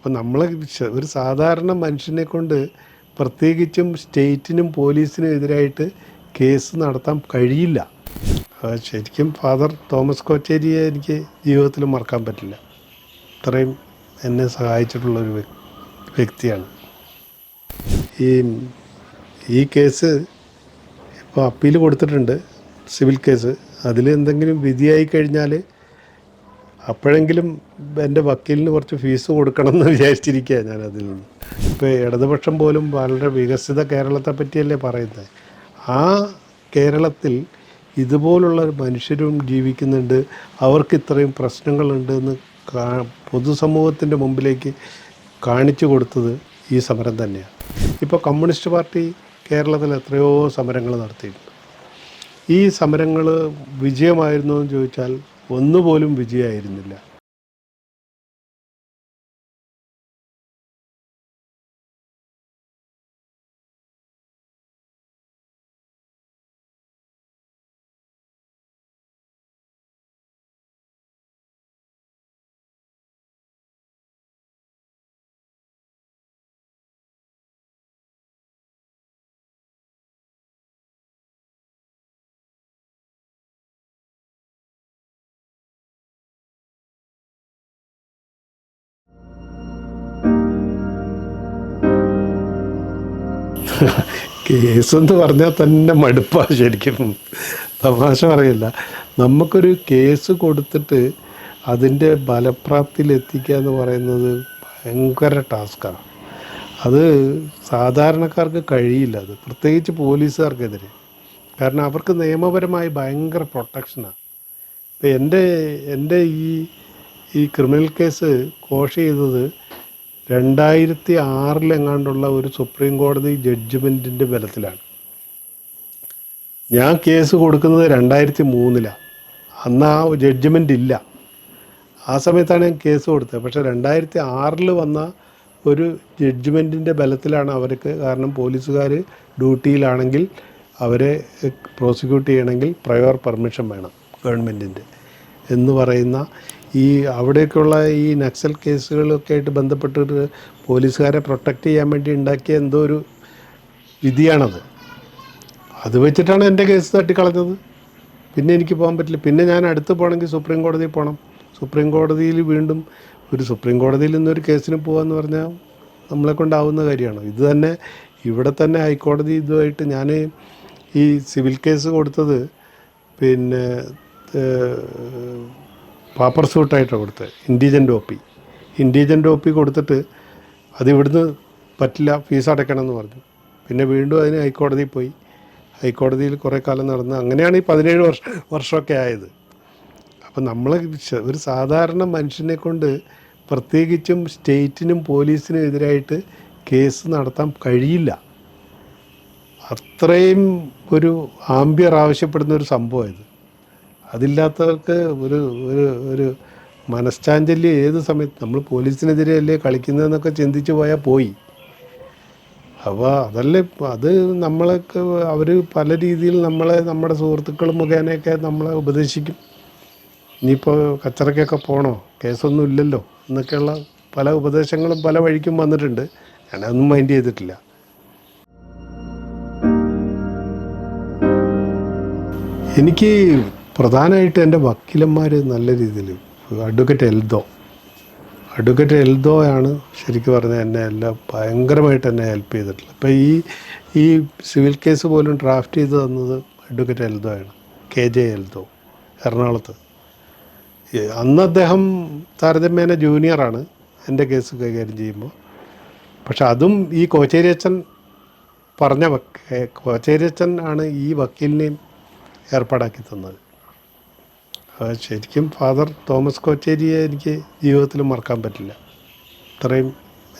അപ്പോൾ നമ്മൾ ഒരു സാധാരണ മനുഷ്യനെ കൊണ്ട് പ്രത്യേകിച്ചും സ്റ്റേറ്റിനും പോലീസിനും എതിരായിട്ട് കേസ് നടത്താൻ കഴിയില്ല. ശരിക്കും ഫാദർ തോമസ് കോച്ചേരിയെ എനിക്ക് ജീവിതത്തിൽ മറക്കാൻ പറ്റില്ല. അത്രയും എന്നെ സഹായിച്ചിട്ടുള്ളൊരു വ്യക്തിയാണ്. ഈ കേസ് ഇപ്പോൾ അപ്പീൽ കൊടുത്തിട്ടുണ്ട്, സിവിൽ കേസ്. അതിൽ എന്തെങ്കിലും വിധിയായി കഴിഞ്ഞാൽ അപ്പോഴെങ്കിലും എൻ്റെ വക്കീലിന് കുറച്ച് ഫീസ് കൊടുക്കണം എന്ന് വിചാരിച്ചിരിക്കുക ഞാനതിൽ നിന്ന്. ഇപ്പോൾ ഇടതുപക്ഷം പോലും വളരെ വികസിത കേരളത്തെ പറ്റിയല്ലേ പറയുന്നത്. ആ കേരളത്തിൽ ഇതുപോലുള്ള മനുഷ്യരും ജീവിക്കുന്നുണ്ട്, അവർക്ക് ഇത്രയും പ്രശ്നങ്ങളുണ്ട് എന്ന് പൊതുസമൂഹത്തിൻ്റെ മുമ്പിലേക്ക് കാണിച്ചു കൊടുത്തത് ഈ സമരം തന്നെയാണ്. ഇപ്പോൾ കമ്മ്യൂണിസ്റ്റ് പാർട്ടി കേരളത്തിൽ എത്രയോ സമരങ്ങൾ നടത്തിയിട്ടുണ്ട്. ഈ സമരങ്ങൾ വിജയമായിരുന്നോ എന്ന് ചോദിച്ചാൽ ഒന്നുപോലും വിജയമായിരുന്നില്ല. കേസെന്ന് പറഞ്ഞാൽ തന്നെ മടുപ്പാണ് ശരിക്കും. തമാശ പറയില്ല. നമുക്കൊരു കേസ് കൊടുത്തിട്ട് അതിൻ്റെ ഫലപ്രാപ്തിയിലെത്തിക്കുക എന്ന് പറയുന്നത് ഭയങ്കര ടാസ്ക്കാണ്. അത് സാധാരണക്കാർക്ക് കഴിയില്ല. അത് പ്രത്യേകിച്ച് പോലീസുകാർക്കെതിരെ. കാരണം അവർക്ക് നിയമപരമായി ഭയങ്കര പ്രൊട്ടക്ഷനാണ്. ഇപ്പം എൻ്റെ ഈ ക്രിമിനൽ കേസ് കോഷ് ചെയ്തത് 2006 ഒരു സുപ്രീം കോടതി ജഡ്ജ്മെൻറ്റിൻ്റെ ബലത്തിലാണ്. ഞാൻ കേസ് കൊടുക്കുന്നത് 2003. അന്ന് ആ ജഡ്ജ്മെൻ്റ് ഇല്ല. ആ സമയത്താണ് ഞാൻ കേസ് കൊടുത്തത്. പക്ഷേ 2006 വന്ന ഒരു ജഡ്ജ്മെൻറ്റിൻ്റെ ബലത്തിലാണ് അവർക്ക്. കാരണം പോലീസുകാർ ഡ്യൂട്ടിയിലാണെങ്കിൽ അവരെ പ്രോസിക്യൂട്ട് ചെയ്യണമെങ്കിൽ പ്രയർ പെർമിഷൻ വേണം ഗവൺമെൻറ്റിൻ്റെ എന്ന് പറയുന്ന അവിടേക്കുള്ള ഈ നക്സൽ കേസുകളൊക്കെ ആയിട്ട് ബന്ധപ്പെട്ടിട്ട് പോലീസുകാരെ പ്രൊട്ടക്റ്റ് ചെയ്യാൻ വേണ്ടി ഉണ്ടാക്കിയ എന്തോ ഒരു വിധിയാണത്. അത് വെച്ചിട്ടാണ് എൻ്റെ കേസ് തട്ടിക്കളഞ്ഞത്. പിന്നെ എനിക്ക് പോകാൻ പറ്റില്ല. പിന്നെ ഞാൻ അടുത്ത് പോകണമെങ്കിൽ സുപ്രീം കോടതിയിൽ പോകണം. സുപ്രീം കോടതിയിൽ വീണ്ടും സുപ്രീം കോടതിയിൽ നിന്നൊരു കേസിന് പോകാമെന്ന് പറഞ്ഞാൽ നമ്മളെ കൊണ്ടാവുന്ന കാര്യമാണ്. ഇത് തന്നെ ഇവിടെ തന്നെ ഹൈക്കോടതി ഇതുമായിട്ട് ഞാൻ ഈ സിവിൽ കേസ് കൊടുത്തത് പിന്നെ പാപ്പർ സൂട്ടായിട്ടാണ് കൊടുത്തത്. ഇൻഡിജൻ്റ് ഒ പി കൊടുത്തിട്ട് അതിവിടുന്ന് പറ്റില്ല, ഫീസ് അടയ്ക്കണം എന്ന് പറഞ്ഞു. പിന്നെ വീണ്ടും അതിന് ഹൈക്കോടതിയിൽ പോയി. ഹൈക്കോടതിയിൽ കുറേ കാലം നടന്ന് അങ്ങനെയാണ് ഈ 17 വർഷമൊക്കെ ആയത്. അപ്പം നമ്മൾ ഒരു സാധാരണ മനുഷ്യനെ കൊണ്ട് പ്രത്യേകിച്ചും സ്റ്റേറ്റിനും പോലീസിനും എതിരായിട്ട് കേസ് നടത്താൻ കഴിയില്ല. അത്രയും ഒരു ആംബിയർ ആവശ്യപ്പെടുന്ന ഒരു സംഭവമായത്. അതില്ലാത്തവർക്ക് ഒരു മനഃശാഞ്ചല്യം ഏത് സമയത്ത്. നമ്മൾ പോലീസിനെതിരെ അല്ലേ കളിക്കുന്നതെന്നൊക്കെ ചിന്തിച്ച് പോയാൽ പോയി. അപ്പോൾ അത് നമ്മളൊക്കെ അവർ പല രീതിയിൽ നമ്മുടെ സുഹൃത്തുക്കൾ മുഖേനയൊക്കെ നമ്മളെ ഉപദേശിക്കും. ഇനിയിപ്പോൾ കച്ചറയ്ക്കൊക്കെ പോകണോ, കേസൊന്നും ഇല്ലല്ലോ എന്നൊക്കെയുള്ള പല ഉപദേശങ്ങളും പല വഴിക്കും വന്നിട്ടുണ്ട്. ഞാനതൊന്നും മൈൻഡ് ചെയ്തിട്ടില്ല. എനിക്ക് പ്രധാനമായിട്ട് എൻ്റെ വക്കീലന്മാർ നല്ല രീതിയിൽ അഡ്വക്കേറ്റ് എൽദോയാണ് ശരിക്കും പറഞ്ഞാൽ എന്നെ എല്ലാം ഭയങ്കരമായിട്ട് എന്നെ ഹെൽപ്പ് ചെയ്തിട്ടുള്ളത്. ഇപ്പോൾ ഈ സിവിൽ കേസ് പോലും ഡ്രാഫ്റ്റ് ചെയ്ത് തന്നത് അഡ്വക്കേറ്റ് എൽദോയാണ്, KJ എൽദോ, എറണാകുളത്ത്. അന്ന് അദ്ദേഹം താരതമ്യേന ജൂനിയറാണ് എൻ്റെ കേസ് കൈകാര്യം ചെയ്യുമ്പോൾ. പക്ഷെ അതും ഈ കോച്ചേരിയച്ചൻ കോച്ചേരിയച്ചൻ ആണ് ഈ വക്കീലിനെയും ഏർപ്പാടാക്കി തന്നത്. ശരിക്കും ഫാദർ തോമസ് കോച്ചേരിയെ എനിക്ക് ജീവിതത്തിൽ മറക്കാൻ പറ്റില്ല. അത്രയും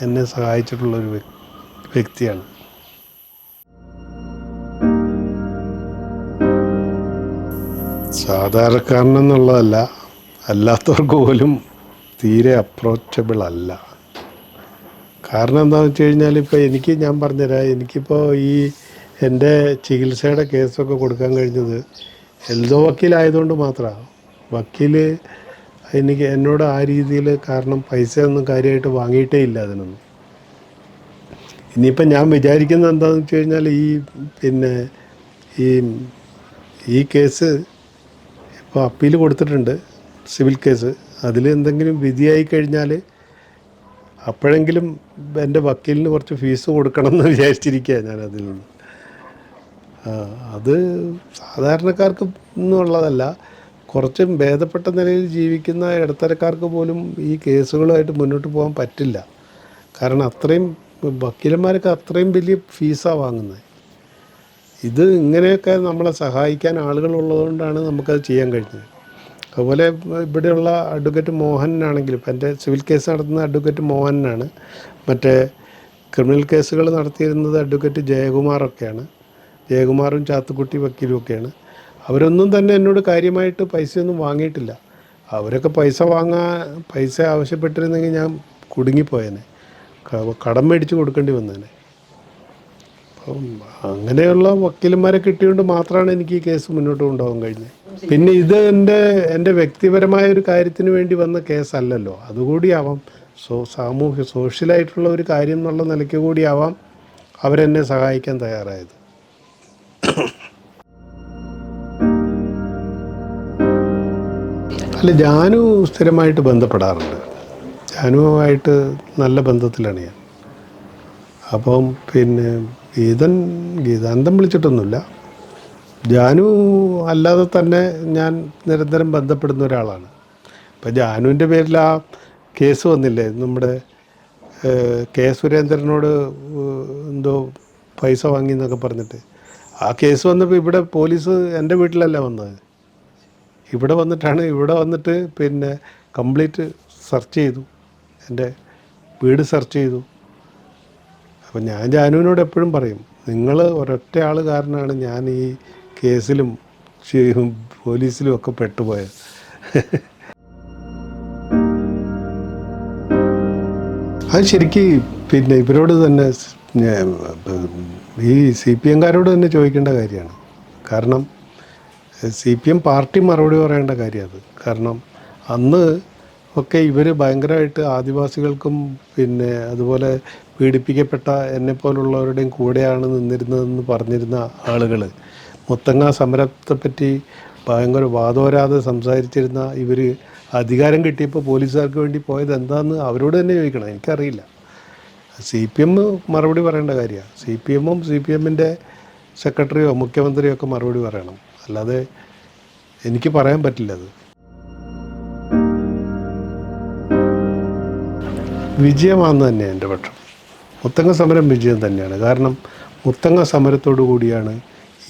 എന്നെ സഹായിച്ചിട്ടുള്ളൊരു വ്യക്തിയാണ്. സാധാരണക്കാരനെന്നുള്ളതല്ല, അല്ലാത്തവർക്ക് പോലും തീരെ അപ്രോച്ചബിൾ അല്ല. കാരണം എന്താണെന്ന് വെച്ച് കഴിഞ്ഞാൽ ഇപ്പോൾ ഞാൻ പറഞ്ഞുതരാം. എനിക്കിപ്പോൾ എൻ്റെ ചികിത്സയുടെ കേസൊക്കെ കൊടുക്കാൻ കഴിഞ്ഞത് എൽദോ വക്കീലായതുകൊണ്ട് മാത്രമാണ്. വക്കീൽ എന്നോട് ആ രീതിയിൽ, കാരണം പൈസയൊന്നും കാര്യമായിട്ട് വാങ്ങിയിട്ടേ ഇല്ല അതിനൊന്നും. ഇനിയിപ്പം ഞാൻ വിചാരിക്കുന്നത് എന്താണെന്ന് വെച്ച് കഴിഞ്ഞാൽ, പിന്നെ ഈ ഈ കേസ് ഇപ്പോൾ അപ്പീൽ കൊടുത്തിട്ടുണ്ട്, സിവിൽ കേസ്. അതിൽ എന്തെങ്കിലും വിധിയായി കഴിഞ്ഞാൽ അപ്പോഴെങ്കിലും എൻ്റെ വക്കീലിന് കുറച്ച് ഫീസ് കൊടുക്കണം എന്ന് വിചാരിച്ചിരിക്കുക ഞാൻ അതിൽ നിന്ന്. അത് സാധാരണക്കാർക്ക് എന്നുള്ളതല്ല, കുറച്ച് ഭേദപ്പെട്ട നിലയിൽ ജീവിക്കുന്ന ഇടത്തരക്കാർക്ക് പോലും ഈ കേസുകളുമായിട്ട് മുന്നോട്ട് പോകാൻ പറ്റില്ല. കാരണം അത്രയും വക്കീലന്മാരൊക്കെ അത്രയും വലിയ ഫീസാണ് വാങ്ങുന്നത്. ഇത് ഇങ്ങനെയൊക്കെ നമ്മളെ സഹായിക്കാൻ ആളുകളുള്ളതുകൊണ്ടാണ് നമുക്കത് ചെയ്യാൻ കഴിഞ്ഞത്. അതുപോലെ ഇവിടെയുള്ള അഡ്വക്കേറ്റ് മോഹനാണെങ്കിലും, ഇപ്പം എൻ്റെ സിവിൽ കേസ് നടത്തുന്ന അഡ്വക്കേറ്റ് മോഹനാണ്. മറ്റേ ക്രിമിനൽ കേസുകൾ നടത്തിയിരുന്നത് അഡ്വക്കേറ്റ് ജയകുമാറൊക്കെയാണ്. ജയകുമാറും ചാത്തുക്കുട്ടി വക്കീലും ഒക്കെയാണ്. അവരൊന്നും തന്നെ എന്നോട് കാര്യമായിട്ട് പൈസയൊന്നും വാങ്ങിയിട്ടില്ല. അവരൊക്കെ പൈസ ആവശ്യപ്പെട്ടിരുന്നെങ്കിൽ ഞാൻ കുടുങ്ങിപ്പോയേനെ, കടം മേടിച്ച് കൊടുക്കേണ്ടി വന്നേനെ. അപ്പം അങ്ങനെയുള്ള വക്കീലന്മാരെ കിട്ടിയതുകൊണ്ട് മാത്രമാണ് എനിക്ക് ഈ കേസ് മുന്നോട്ട് കൊണ്ടുപോകാൻ കഴിഞ്ഞത്. പിന്നെ ഇത് എൻ്റെ വ്യക്തിപരമായ ഒരു കാര്യത്തിന് വേണ്ടി വന്ന കേസല്ലല്ലോ, അതുകൂടിയാവാം. സോഷ്യലായിട്ടുള്ള ഒരു കാര്യം എന്നുള്ള നിലയ്ക്ക് കൂടിയാവാം അവരെന്നെ സഹായിക്കാൻ തയ്യാറായത്. അല്ല, ജാനു സ്ഥിരമായിട്ട് ബന്ധപ്പെടാറുണ്ട്. ജാനുവുമായിട്ട് നല്ല ബന്ധത്തിലാണ് ഞാൻ. അപ്പം പിന്നെ ഗീതാനന്ദം വിളിച്ചിട്ടൊന്നുമില്ല. ജാനു അല്ലാതെ തന്നെ ഞാൻ നിരന്തരം ബന്ധപ്പെടുന്ന ഒരാളാണ്. ഇപ്പം ജാനുവിൻ്റെ പേരിൽ ആ കേസ് വന്നില്ലേ, നമ്മുടെ കെ സുരേന്ദ്രനോട് എന്തോ പൈസ വാങ്ങി എന്നൊക്കെ പറഞ്ഞിട്ട്. ആ കേസ് വന്നപ്പോൾ ഇവിടെ പോലീസ് എൻ്റെ വീട്ടിലല്ല വന്നത്, ഇവിടെ വന്നിട്ട് പിന്നെ കംപ്ലീറ്റ് സെർച്ച് ചെയ്തു, എൻ്റെ വീട് സെർച്ച് ചെയ്തു. അപ്പം ഞാൻ ജാനുവിനോട് എപ്പോഴും പറയും, നിങ്ങൾ ഒരൊറ്റ ആൾ കാരണമാണ് ഞാൻ ഈ കേസിലും പോലീസിലും ഒക്കെ പെട്ടുപോയത്. അത് ശരിക്ക് പിന്നെ ഇവരോട് തന്നെ, ഈ CPM-കാരോട് തന്നെ ചോദിക്കേണ്ട കാര്യമാണ്. കാരണം CPM പാർട്ടി മറുപടി പറയേണ്ട കാര്യം അത്. കാരണം അന്ന് ഒക്കെ ഇവർ ഭയങ്കരമായിട്ട് ആദിവാസികൾക്കും പിന്നെ അതുപോലെ പീഡിപ്പിക്കപ്പെട്ട എന്നെപ്പോലുള്ളവരുടെയും കൂടെയാണ് നിന്നിരുന്നതെന്ന് പറഞ്ഞിരുന്ന ആളുകൾ, മുത്തങ്ങ സമരത്തെപ്പറ്റി ഭയങ്കര വാദോരാതെ സംസാരിച്ചിരുന്ന ഇവർ അധികാരം കിട്ടിയപ്പോൾ പോലീസുകാർക്ക് വേണ്ടി പോയത് എന്താണെന്ന് അവരോട് തന്നെ ചോദിക്കണം. എനിക്കറിയില്ല. CPM മറുപടി പറയേണ്ട കാര്യമാണ്. CPM-ഉം CPM-ൻ്റെ സെക്രട്ടറിയോ മുഖ്യമന്ത്രിയോ ഒക്കെ മറുപടി പറയണം. അല്ലാതെ എനിക്ക് പറയാൻ പറ്റില്ല. അത് വിജയമാണെന്ന് തന്നെയാണ് എൻ്റെ പക്ഷം. മുത്തങ്ങ സമരം വിജയം തന്നെയാണ്. കാരണം മുത്തങ്ങ സമരത്തോടു കൂടിയാണ്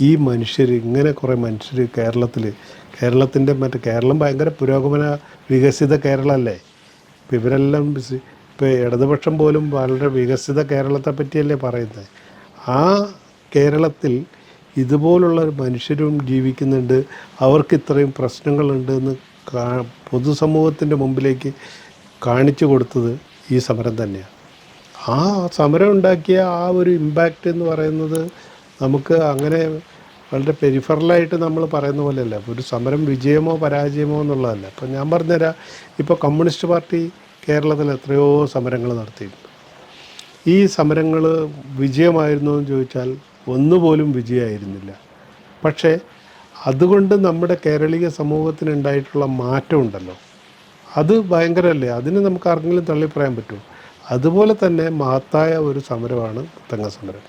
ഈ മനുഷ്യർ, ഇങ്ങനെ കുറേ മനുഷ്യർ കേരളത്തിൻ്റെ കേരളം ഭയങ്കര പുരോഗമന വികസിത കേരളമല്ലേ. ഇപ്പം ഇവരെല്ലാം ഇപ്പോൾ ഇടതുപക്ഷം പോലും വളരെ വികസിത കേരളത്തെ പറ്റിയല്ലേ പറയുന്നത്. ആ കേരളത്തിൽ ഇതുപോലുള്ള മനുഷ്യരും ജീവിക്കുന്നുണ്ട്, അവർക്ക് ഇത്രയും പ്രശ്നങ്ങളുണ്ടെന്ന് പൊതുസമൂഹത്തിൻ്റെ മുമ്പിലേക്ക് കാണിച്ചു കൊടുത്തത് ഈ സമരം തന്നെയാണ്. ആ സമരം ഉണ്ടാക്കിയ ആ ഒരു ഇമ്പാക്റ്റ് എന്ന് പറയുന്നത് നമുക്ക് അങ്ങനെ വളരെ പെരിഫറലായിട്ട് നമ്മൾ പറയുന്ന പോലെയല്ല. ഒരു സമരം വിജയമോ പരാജയമോ എന്നുള്ളതല്ല. ഇപ്പം ഞാൻ പറഞ്ഞുതരാം, ഇപ്പോൾ കമ്മ്യൂണിസ്റ്റ് പാർട്ടി കേരളത്തിൽ എത്രയോ സമരങ്ങൾ നടത്തിയിട്ടുണ്ട്. ഈ സമരങ്ങൾ വിജയമായിരുന്നോ എന്ന് ചോദിച്ചാൽ ഒന്നുപോലും വിജയമായിരുന്നില്ല. പക്ഷേ അതുകൊണ്ട് നമ്മുടെ കേരളീയ സമൂഹത്തിനുണ്ടായിട്ടുള്ള മാറ്റം ഉണ്ടല്ലോ, അത് ഭയങ്കരമല്ലേ. അതിന് നമുക്ക് ആർക്കെങ്കിലും തള്ളിപ്പറയാൻ പറ്റുമോ? അതുപോലെ തന്നെ മഹത്തായ ഒരു സമരമാണ് മുത്തങ്ങ സമരം.